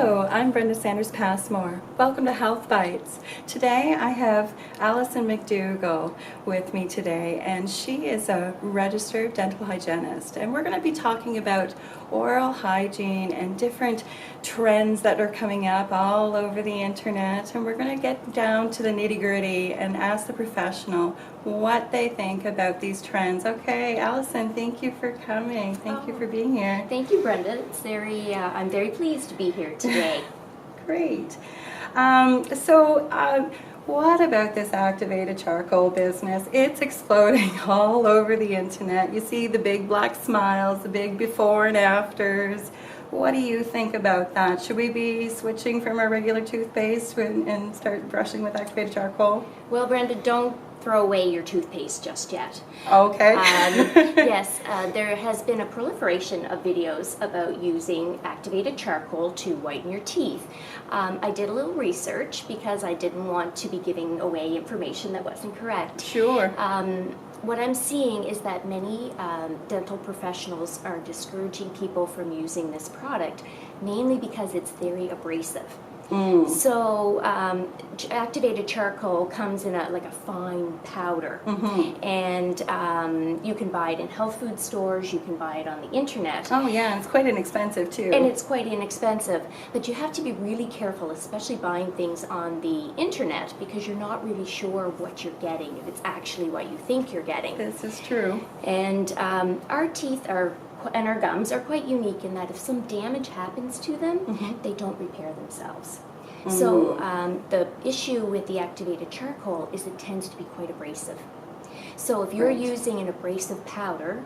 Hello, I'm Brenda Sanders Passmore. Welcome to Health Bites. Today I have Alison McDougall with me today, and she is a registered dental hygienist. And we're going to be talking about oral hygiene and different trends that are coming up all over the internet. And we're going to get down to the nitty-gritty and ask the professional what they think about these trends. Okay, Alison, thank you for coming. Thank you for being here. Thank you, Brenda. It's I'm very pleased to be here today. Great. What about this activated charcoal business? It's exploding all over the internet. You see the big black smiles, the big before and afters. What do you think about that? Should we be switching from our regular toothpaste and start brushing with activated charcoal? Well, Brenda, don't throw away your toothpaste just yet. Okay. Yes, there has been a proliferation of videos about using activated charcoal to whiten your teeth. I did a little research because I didn't want to be giving away information that wasn't correct. Sure. What I'm seeing is that many dental professionals are discouraging people from using this product, mainly because it's very abrasive. So activated charcoal comes in like a fine powder, and you can buy it in health food stores, you can buy it on the internet. Oh yeah, and it's quite inexpensive too. And it's quite inexpensive, but you have to be really careful, especially buying things on the internet, because you're not really sure what you're getting, if it's actually what you think you're getting. This is true. And our teeth and our gums are quite unique in that if some damage happens to them, they don't repair themselves. So the issue with the activated charcoal is it tends to be quite abrasive. So if you're using an abrasive powder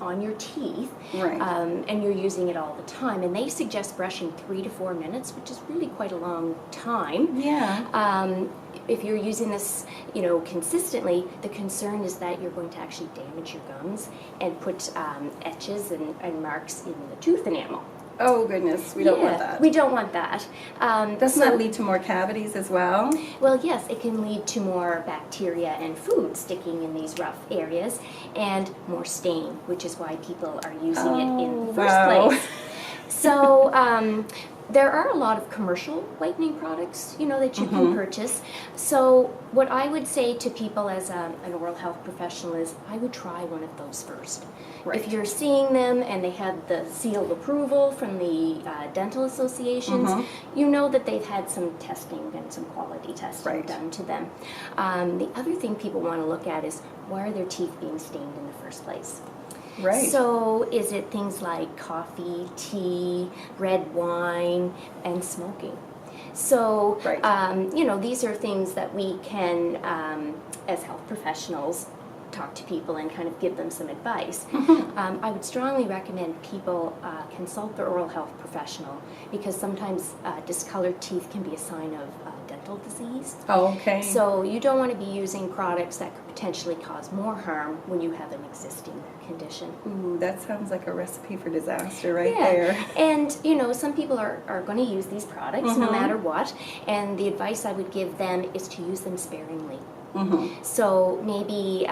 on your teeth, and you're using it all the time, and they suggest brushing 3 to 4 minutes, which is really quite a long time. Yeah. If you're using this, consistently, the concern is that you're going to actually damage your gums and put etches and marks in the tooth enamel. Oh goodness, we don't want that. We don't want that. Doesn't that lead to more cavities as well? Well, yes, it can lead to more bacteria and food sticking in these rough areas and more stain, which is why people are using it in the first place. So there are a lot of commercial whitening products, that you can purchase. So what I would say to people as an oral health professional is I would try one of those first. If you're seeing them and they have the seal of approval from the dental associations, you know that they've had some testing and some quality testing done to them. The other thing people want to look at is why are their teeth being stained in the first place? Right. So is it things like coffee, tea, red wine, and smoking? So, these are things that we can, as health professionals, talk to people and kind of give them some advice. I would strongly recommend people consult their oral health professional, because sometimes discolored teeth can be a sign of dental disease. Okay. So you don't want to be using products that could potentially cause more harm when you have an existing condition. Ooh, that sounds like a recipe for disaster there. And some people are going to use these products no matter what, and the advice I would give them is to use them sparingly. So maybe,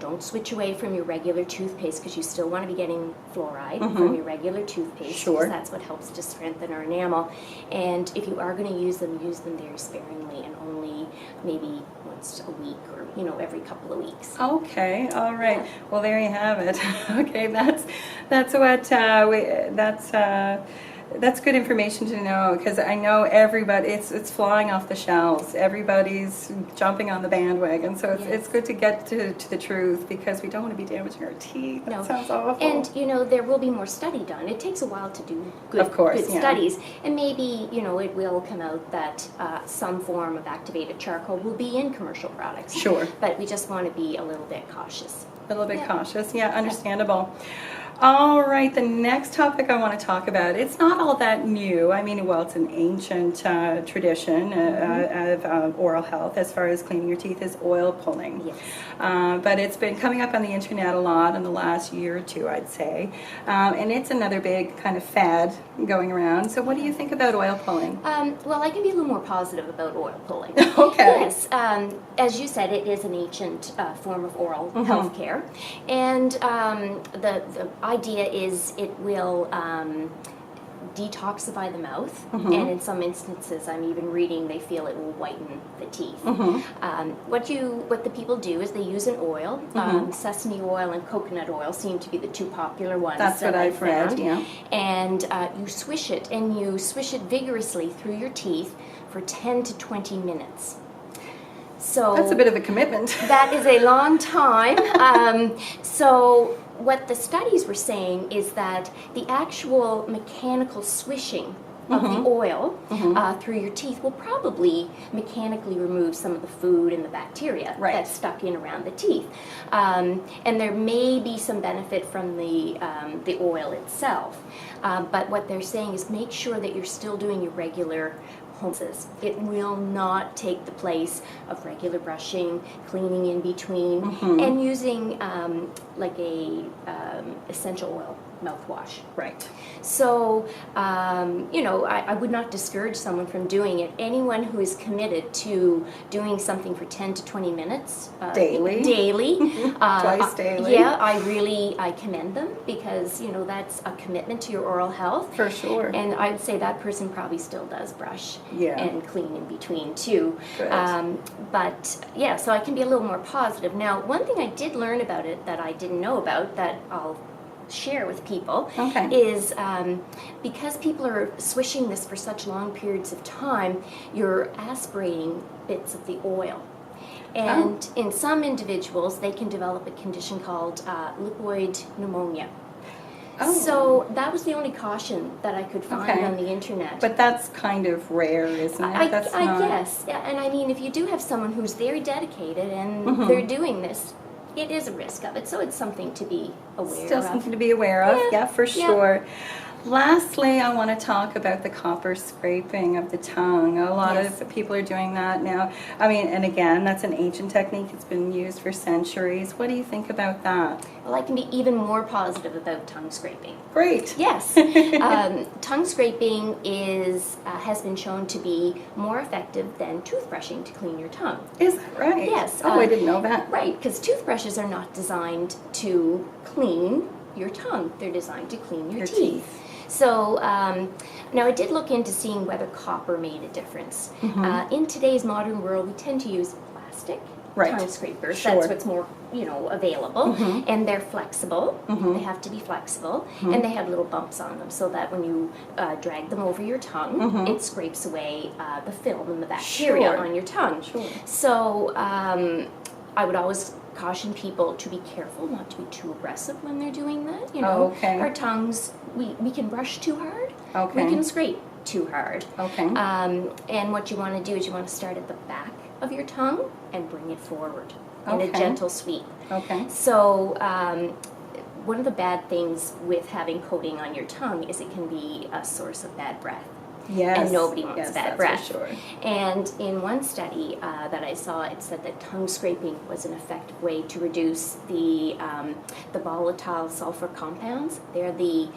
don't switch away from your regular toothpaste, because you still want to be getting fluoride from your regular toothpaste, because that's what helps to strengthen our enamel. And if you are going to use them very sparingly, and only maybe once a week or, every couple of weeks. Okay, all right. Yeah. Well, there you have it. Okay, that's good information to know, because I know everybody, it's flying off the shelves. Everybody's jumping on the bandwagon, so it's good to get to the truth, because we don't want to be damaging our teeth. That sounds awful. And there will be more study done. It takes a while to do good studies, and maybe it will come out that some form of activated charcoal will be in commercial products. Sure. But we just want to be a little bit cautious. A little bit cautious, understandable. All right, the next topic I want to talk about, it's not all that new. I mean, well, it's an ancient tradition of oral health as far as cleaning your teeth, is oil pulling. Yes. But it's been coming up on the internet a lot in the last year or two, I'd say. And it's another big kind of fad going around. So what do you think about oil pulling? Well, I can be a little more positive about oil pulling. Okay. Yes. As you said, it is an ancient form of oral health care. And the idea is it will detoxify the mouth, Mm-hmm. and in some instances, I'm even reading, they feel it will whiten the teeth. Mm-hmm. What the people do is they use an oil. Mm-hmm. Sesame oil and coconut oil seem to be the two popular ones. That's that what I've read, found. yeah. And you swish it, and you swish it vigorously through your teeth for 10 to 20 minutes. So That's a bit of a commitment. that is a long time. So what the studies were saying is that the actual mechanical swishing of the oil through your teeth will probably mechanically remove some of the food and the bacteria Right. that's stuck in around the teeth. And there may be some benefit from the oil itself. But what they're saying is make sure that you're still doing your regular homes. It will not take the place of regular brushing, cleaning in between, and using like a essential oil mouthwash. Right. So, I would not discourage someone from doing it. Anyone who is committed to doing something for 10 to 20 minutes Daily. Twice daily. Yeah, I commend them, because that's a commitment to your oral health. For sure. And I'd say that person probably still does brush Yeah. and clean in between too. Good. But yeah, so I can be a little more positive. Now, one thing I did learn about it that I didn't know about, that I'll share with people, Okay. is because people are swishing this for such long periods of time, you're aspirating bits of the oil. And in some individuals, they can develop a condition called lipoid pneumonia. Oh. So that was the only caution that I could find Okay. on the internet. But that's kind of rare, isn't it? I Not... guess. Yeah, and I mean, if you do have someone who's very dedicated and they're doing this, it is a risk of it. So it's something to be aware Still of. something to be aware of, yeah, for Yeah. sure. Lastly, I want to talk about the copper scraping of the tongue. A lot Yes. of people are doing that now. I mean, and again, that's an ancient technique. It's been used for centuries. What do you think about that? Well, I can be even more positive about tongue scraping. Great. Yes, tongue scraping has been shown to be more effective than toothbrushing to clean your tongue. Is that right? Yes. Oh, I didn't know that. Right, because toothbrushes are not designed to clean your tongue. They're designed to clean your teeth. So now I did look into seeing whether copper made a difference. In today's modern world, we tend to use plastic tongue scrapers. Sure. That's what's more available, and they're flexible. They have to be flexible, and they have little bumps on them, so that when you drag them over your tongue, it scrapes away the film and the bacteria on your tongue. Sure. So I would always caution people to be careful, not to be too aggressive when they're doing that. Okay. Our tongues, we can brush too hard. Okay. We can scrape too hard. Okay. And what you want to do is you want to start at the back of your tongue and bring it forward in a Okay. gentle sweep. Okay. So one of the bad things with having coating on your tongue is it can be a source of bad breath. Yes. And nobody wants bad that's breath. For sure. And in one study that I saw, it said that tongue scraping was an effective way to reduce the volatile sulfur compounds. They're the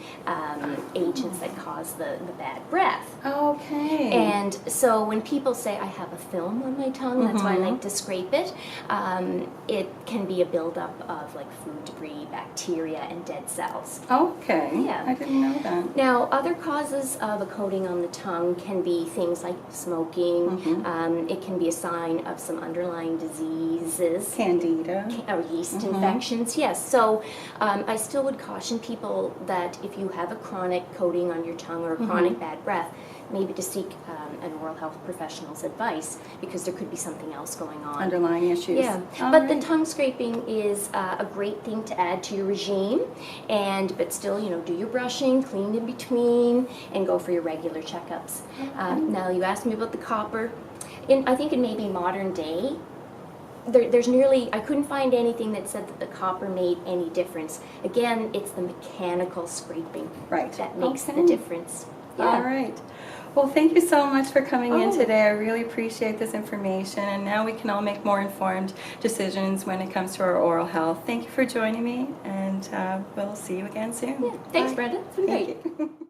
agents that cause the bad breath. Okay. And so when people say I have a film on my tongue, that's why I like to scrape it. It can be a buildup of like food debris, bacteria, and dead cells. Okay. Yeah. I didn't know that. Now, other causes of a coating on the tongue can be things like smoking. It can be a sign of some underlying diseases. Candida. Or yeast infections, yes. So I still would caution people that if you have a chronic coating on your tongue or a chronic bad breath, maybe to seek an oral health professional's advice, because there could be something else going on. Underlying issues. Yeah, All but right. the tongue scraping is a great thing to add to your regime, but still, do your brushing, clean in between, and go for your regular checkups. Now, you asked me about the copper. I think in maybe modern day, I couldn't find anything that said that the copper made any difference. Again, it's the mechanical scraping that makes the difference. Yeah. All right. Well, thank you so much for coming in Oh. today. I really appreciate this information, and now we can all make more informed decisions when it comes to our oral health. Thank you for joining me, and we'll see you again soon. Yeah. Thanks, Bye. Brenda. It's been great. Thank you.